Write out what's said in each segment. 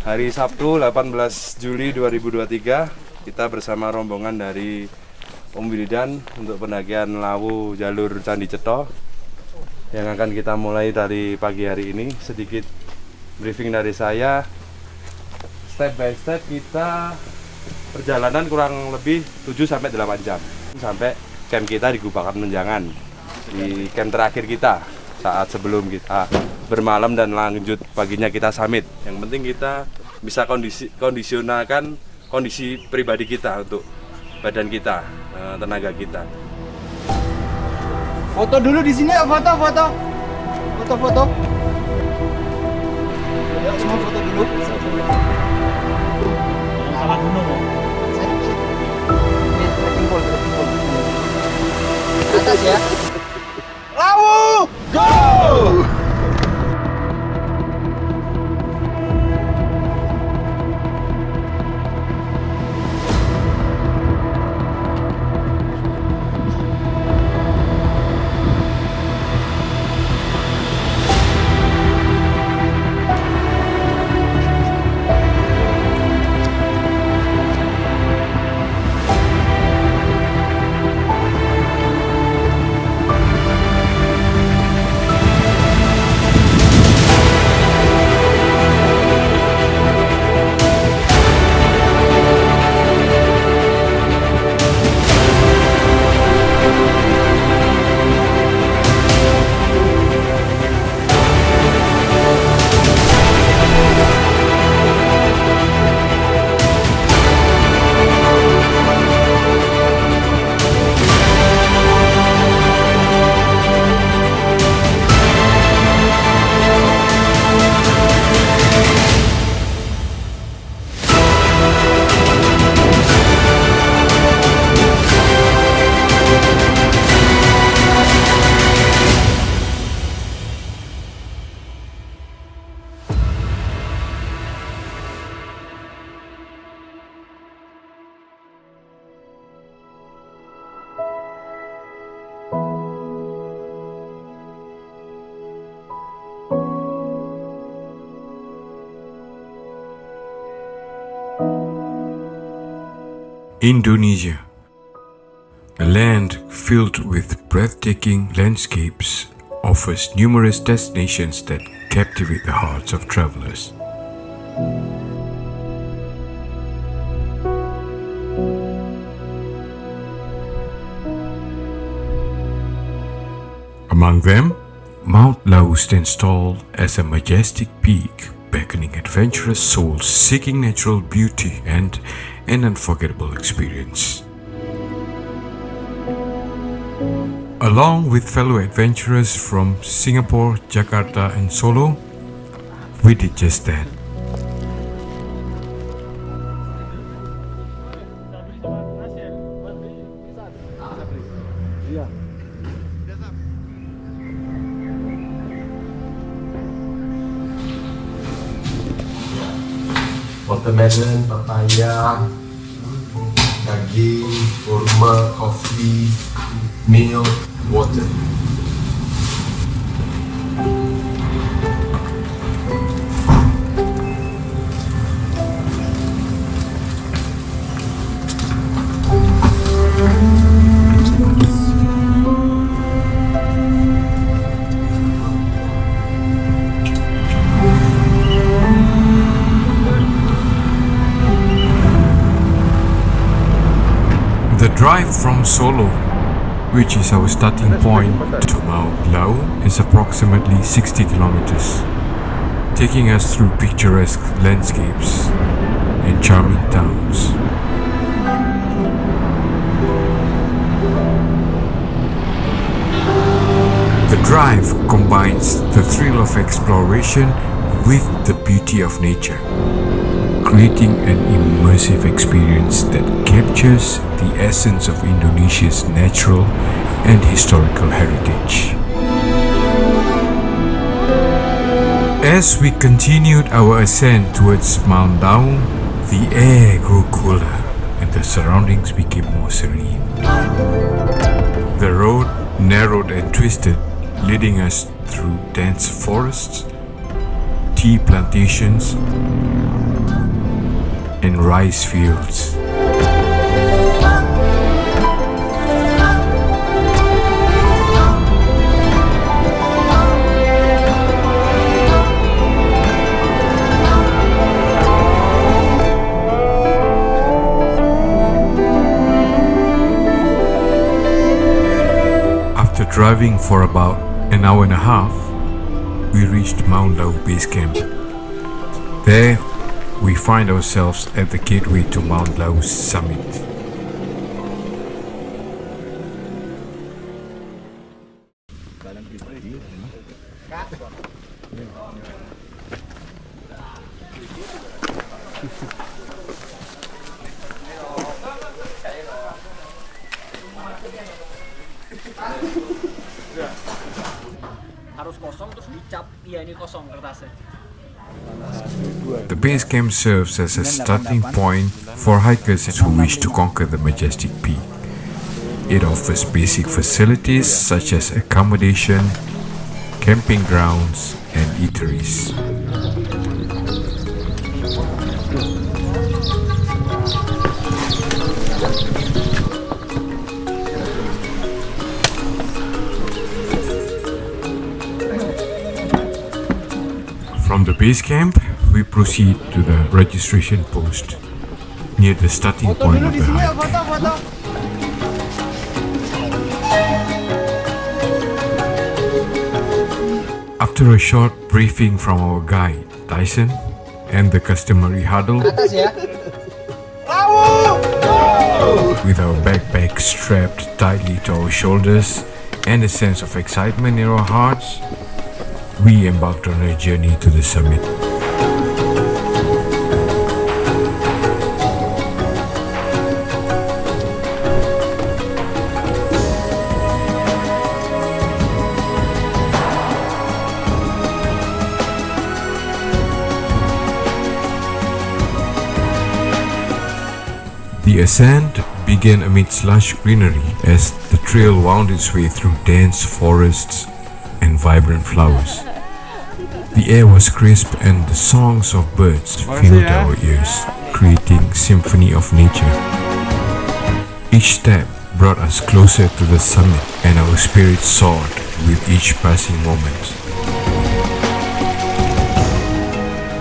Hari Sabtu 18 Juli 2023 kita bersama rombongan dari Om Wildan untuk pendakian Lawu jalur Candi Cetho yang akan kita mulai dari pagi hari ini. Sedikit briefing dari saya, step by step kita perjalanan kurang lebih 7-8 jam sampai camp kita di Gubakan Menjangan, di camp terakhir kita saat sebelum kita bermalam dan lanjut paginya kita summit. Yang penting kita bisa kondisionalkan kondisi pribadi kita untuk badan kita, tenaga kita. Foto dulu di sini ya, foto. Ya, semua foto dulu. Salah gunung. Atas ya. Lawu, go! Indonesia, a land filled with breathtaking landscapes, offers numerous destinations that captivate the hearts of travelers. Among them, Mount Lawu stands tall as a majestic peak, beckoning adventurous souls seeking natural beauty and an unforgettable experience. Along with fellow adventurers from Singapore, Jakarta, and Solo, we did just that. Watermelon, papaya, daging, kurma, coffee, milk, water. The drive from Solo, which is our starting point, to Mount Lawu is approximately 60 kilometers, taking us through picturesque landscapes and charming towns. The drive combines the thrill of exploration with the beauty of nature, creating an immersive experience that captures the essence of Indonesia's natural and historical heritage. As we continued our ascent towards Mount Lawu, the air grew cooler and the surroundings became more serene. The road narrowed and twisted, leading us through dense forests, tea plantations, rice fields. After driving for about an hour and a half, we reached Mount Lawu base camp. There, we find ourselves at the gateway to Mount Lawu's summit. Harus kosong terus dicap. Iya, ini kosong kertasnya. The base camp serves as a starting point for hikers who wish to conquer the majestic peak. It offers basic facilities such as accommodation, camping grounds, and eateries. From the base camp, we proceed to the registration post near the starting point of the hike. After a short briefing from our guide, Tyson, and the customary huddle, Atas ya. with our backpacks strapped tightly to our shoulders and a sense of excitement in our hearts, we embarked on a journey to the summit. The ascent began amidst lush greenery as the trail wound its way through dense forests and vibrant flowers. The air was crisp and the songs of birds filled our ears, creating symphony of nature. Each step brought us closer to the summit and our spirits soared with each passing moment.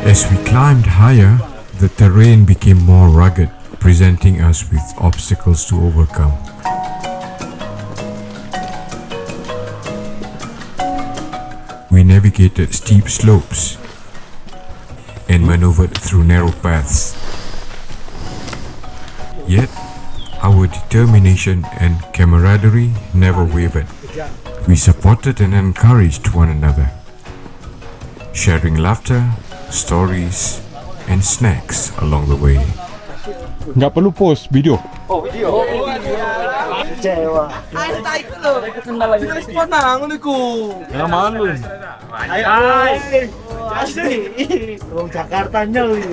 As we climbed higher, the terrain became more rugged, presenting us with obstacles to overcome. We navigated steep slopes and maneuvered through narrow paths. Yet, our determination and camaraderie never wavered. We supported and encouraged one another, sharing laughter, stories, and snacks along the way. Nggak perlu post video. Kecewa. Ayo itu loh. Kenal lagi. Respon nang ngono iku. Ya malu. Ayo. Asli. Wong Jakarta nyel iki.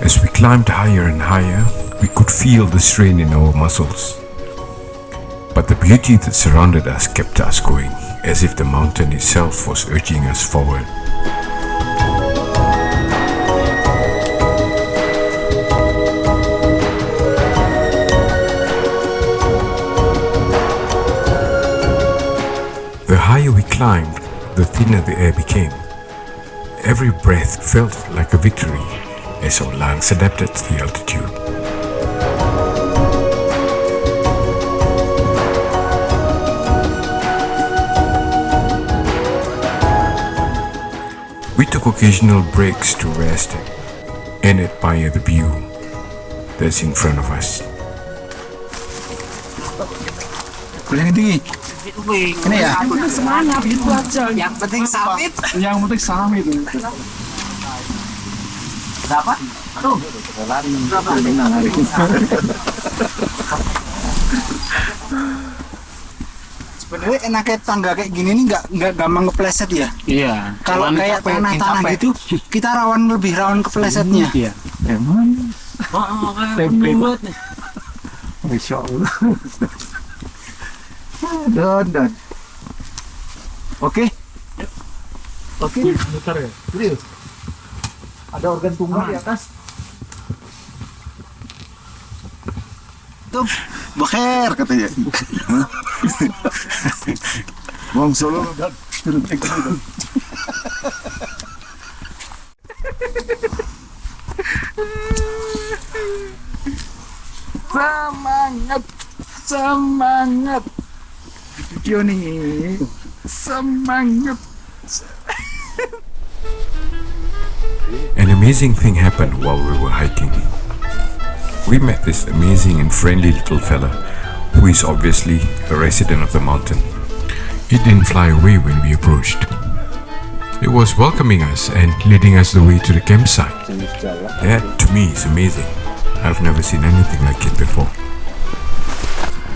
As we climbed higher and higher, we could feel the strain in our muscles. But the beauty that surrounded us kept us going, as if the mountain itself was urging us forward. The higher we climbed, the thinner the air became. Every breath felt like a victory as our lungs adapted to the altitude. We took occasional breaks to rest and admire the view that's in front of us. Kuliah tinggi. Ini ya. Semuanya gitu aja. Yang penting samit. Yang penting sama itu. Dapat? Aduh, Sebenarnya enaknya tangga kayak gini nih nggak gampang kepleset ya. Iya. Kalau kayak tanah-tanah gitu, kita lebih rawan keplesetnya. Iya. Emang. Template. Masya Allah. Dan. Oke. Mutar ya. Serius. Ada organ tunggal di atas. Tuh, bakher katanya. Bang Solo dan turun ekstrim. Semangat di video nih, semangat. An amazing thing happened while we were hiking. We met this amazing and friendly little fella who is obviously a resident of the mountain. It didn't fly away when we approached. It was welcoming us and leading us the way to the campsite. That to me is amazing. I've never seen anything like it before.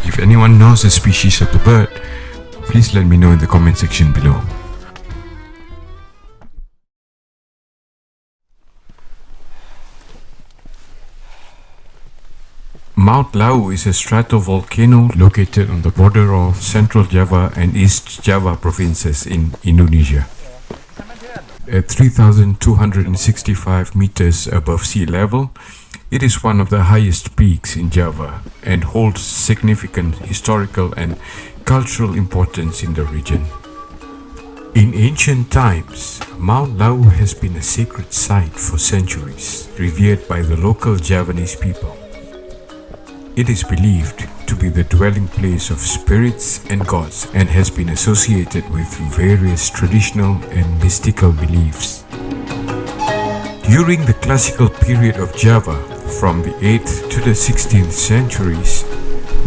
If anyone knows the species of the bird, please let me know in the comment section below. Mount Lawu is a stratovolcano located on the border of Central Java and East Java provinces in Indonesia. At 3,265 meters above sea level, it is one of the highest peaks in Java and holds significant historical and cultural importance in the region. In ancient times, Mount Lawu has been a sacred site for centuries, revered by the local Javanese people. It is believed to be the dwelling place of spirits and gods and has been associated with various traditional and mystical beliefs. During the classical period of Java, from the 8th to the 16th centuries,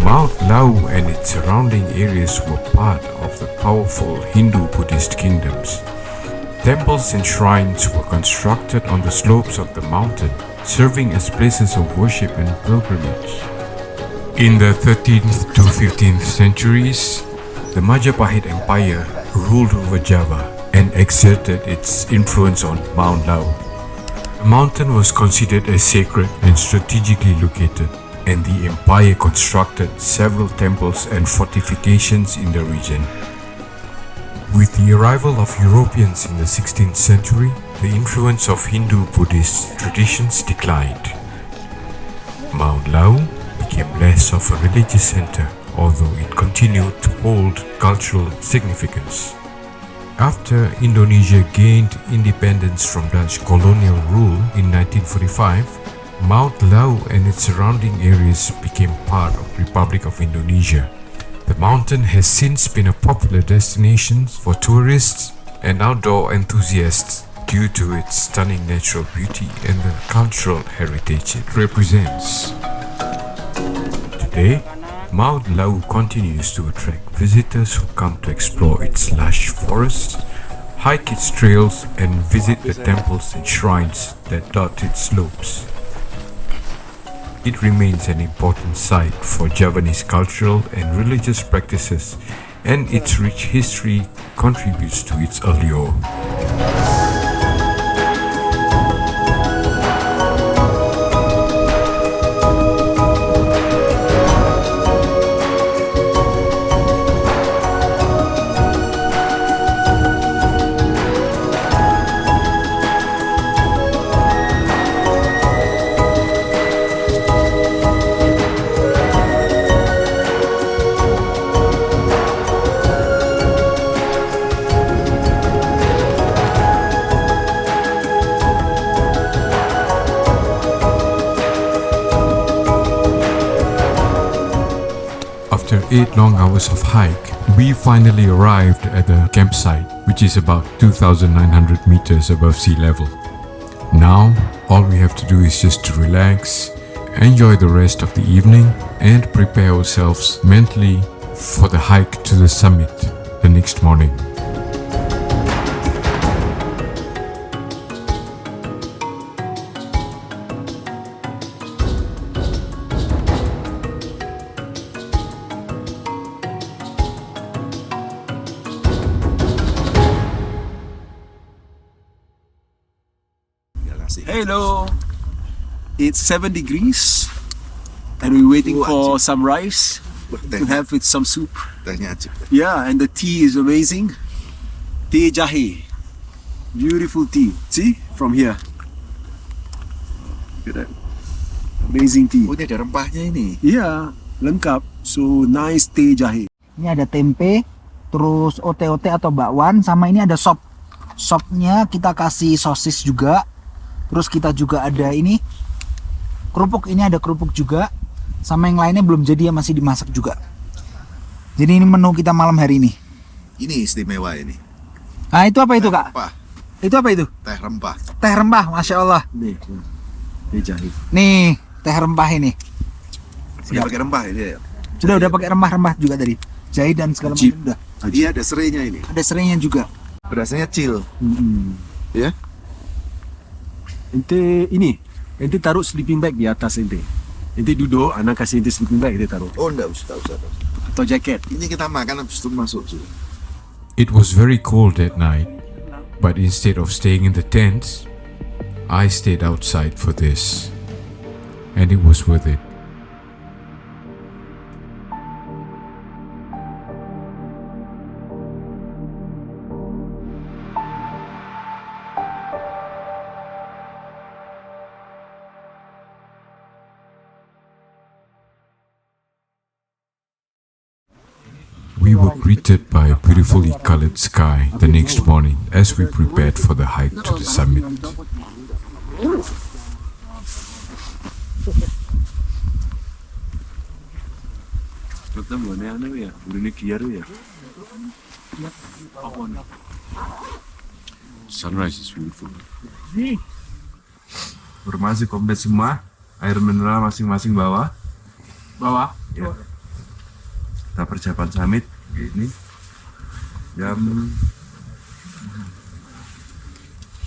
Mount Lawu and its surrounding areas were part of the powerful Hindu-Buddhist kingdoms. Temples and shrines were constructed on the slopes of the mountain, serving as places of worship and pilgrimage. In the 13th to 15th centuries, the Majapahit Empire ruled over Java and exerted its influence on Mount Lawu. The mountain was considered as sacred and strategically located, and the empire constructed several temples and fortifications in the region. With the arrival of Europeans in the 16th century, the influence of Hindu-Buddhist traditions declined. Mount Lawu became less of a religious center, although it continued to hold cultural significance. After Indonesia gained independence from Dutch colonial rule in 1945, Mount Lawu and its surrounding areas became part of the Republic of Indonesia. The mountain has since been a popular destination for tourists and outdoor enthusiasts due to its stunning natural beauty and the cultural heritage it represents. Today, Mount Lawu continues to attract visitors who come to explore its lush forests, hike its trails, and visit the temples and shrines that dot its slopes. It remains an important site for Javanese cultural and religious practices, and its rich history contributes to its allure. After 8 long hours of hike, we finally arrived at the campsite, which is about 2,900 meters above sea level. Now, all we have to do is just to relax, enjoy the rest of the evening, and prepare ourselves mentally for the hike to the summit the next morning. Hello. It's 7 degrees, and we're waiting for some rice to have with some soup. Yeah, and the tea is amazing. Teh jahe, beautiful tea. See from here. Look at that, amazing tea. Oh, ini ada rempahnya ini. Yeah, lengkap. So nice teh jahe. Ini ada tempe, terus ote-ote atau bakwan, sama ini ada sop. Sopnya kita kasih sosis juga. Terus kita juga ada ini kerupuk, ini ada kerupuk juga. Sama yang lainnya belum jadi ya, masih dimasak juga. Jadi ini menu kita malam hari ini. Ini istimewa ini. Nah itu apa itu kak? Rempah, Itu apa itu? teh rempah. Teh rempah, Masya Allah. Nih, teh jahe. Nih teh rempah ini. Udah pakai rempah ini ya. Udah pakai rempah-rempah juga tadi. Jahe dan segala macam udah. Dia ada serainya ini. Ada serainya juga. Berasanya chill. Ya. Ente ini, ente taruh sleeping bag di atas ente. Ente duduk, anak kasih ente sleeping bag, ente taruh. Oh, enggak usah. Atau jaket. Ini kita makan habis itu masuk sudah. It was very cold that night, but instead of staying in the tents, I stayed outside for this. And it was worth it. We were greeted by a beautifully colored sky the next morning as we prepared for the hike to the summit. Sunrise is beautiful. Informasi komplit semua. Air mineral masing-masing bawah. Ya. Kita persiapan summit ini jam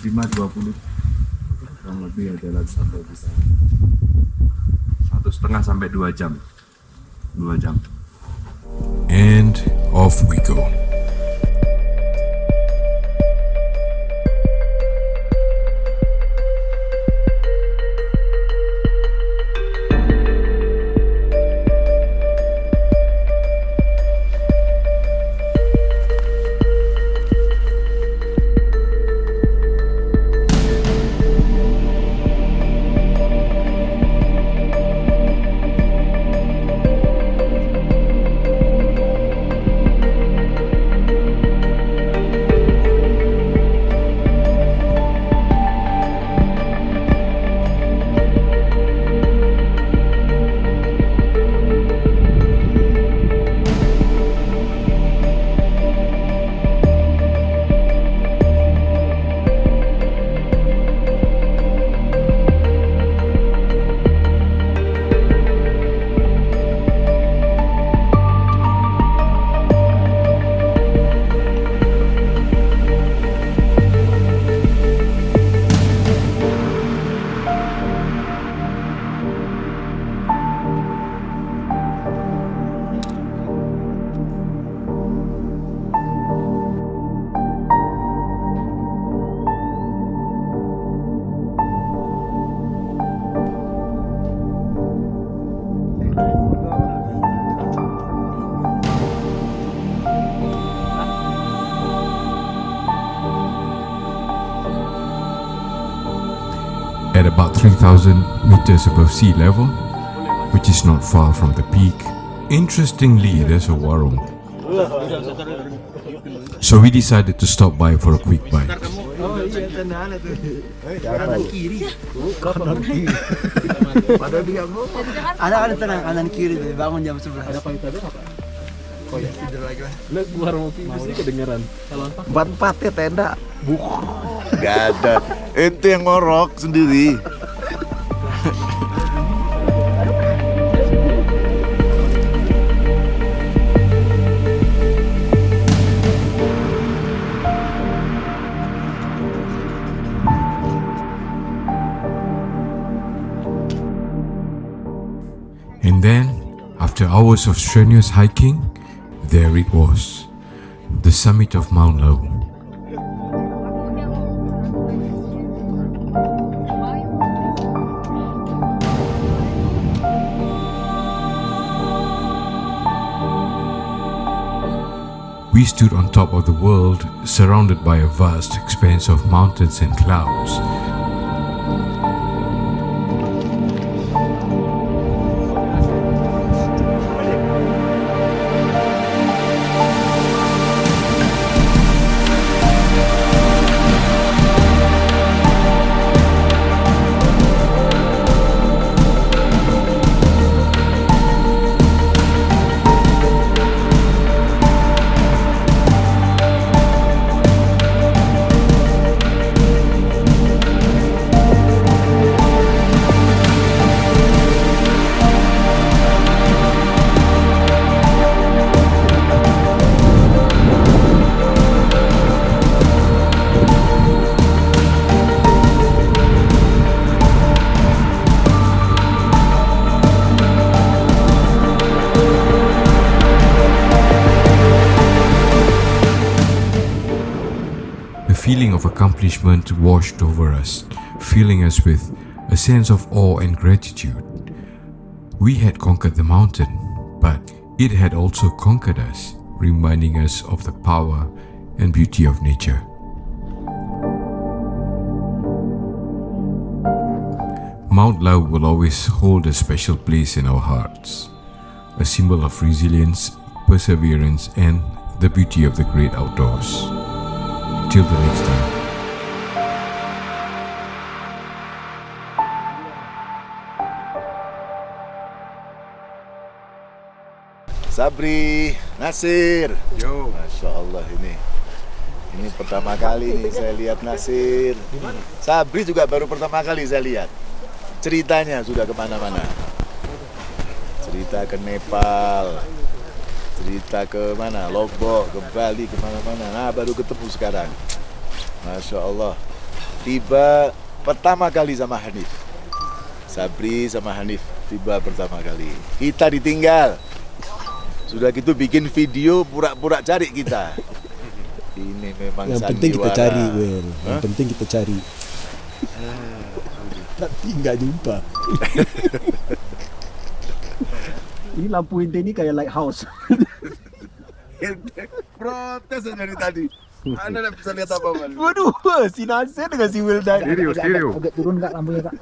5.20, kurang lebih adalah sampai bisa 1,5 sampai 2 jam. And off we go. At about 3,000 meters above sea level, which is not far from the peak, interestingly, there's a warung. So we decided to stop by for a quick bite. Ada tenang kanan kiri tuh bangun jam 11. Ada pagi tadi apa? Oh ya, tidur lagi lah. Lu keluar ngopi mesti kedengeran. Kalau Empat ya tenda. Gak ada. Ente yang ngorok sendiri. And then, after hours of strenuous hiking, there it was, the summit of Mount Lawu. We stood on top of the world, surrounded by a vast expanse of mountains and clouds. Feeling of accomplishment washed over us, filling us with a sense of awe and gratitude. We had conquered the mountain, but it had also conquered us, reminding us of the power and beauty of nature. Mount Lawu will always hold a special place in our hearts, a symbol of resilience, perseverance, and the beauty of the great outdoors. Till the next time. Sabri, Nasir. Yo. Masya Allah ini pertama kali nih saya lihat Nasir. Sabri juga baru pertama kali saya lihat. Ceritanya sudah kemana-mana. Cerita ke Nepal, cerita ke mana, Lombok, ke Bali, kemana-mana. Nah, baru ketemu sekarang. Masya Allah. Tiba pertama kali sama Hanif. Sabri sama Hanif tiba pertama kali. Kita ditinggal. Sudah gitu bikin video pura-pura cari kita. Ini memang yang penting kita cari, Will. Yang penting kita cari. Tapi nggak jumpa. Ini lampu inti ini kayak lighthouse. Protes dari tadi. Anda tidak bisa lihat apa-apa. Waduh, si Nasir dengan si Will tadi. Agak turun Kak lampunya Kak.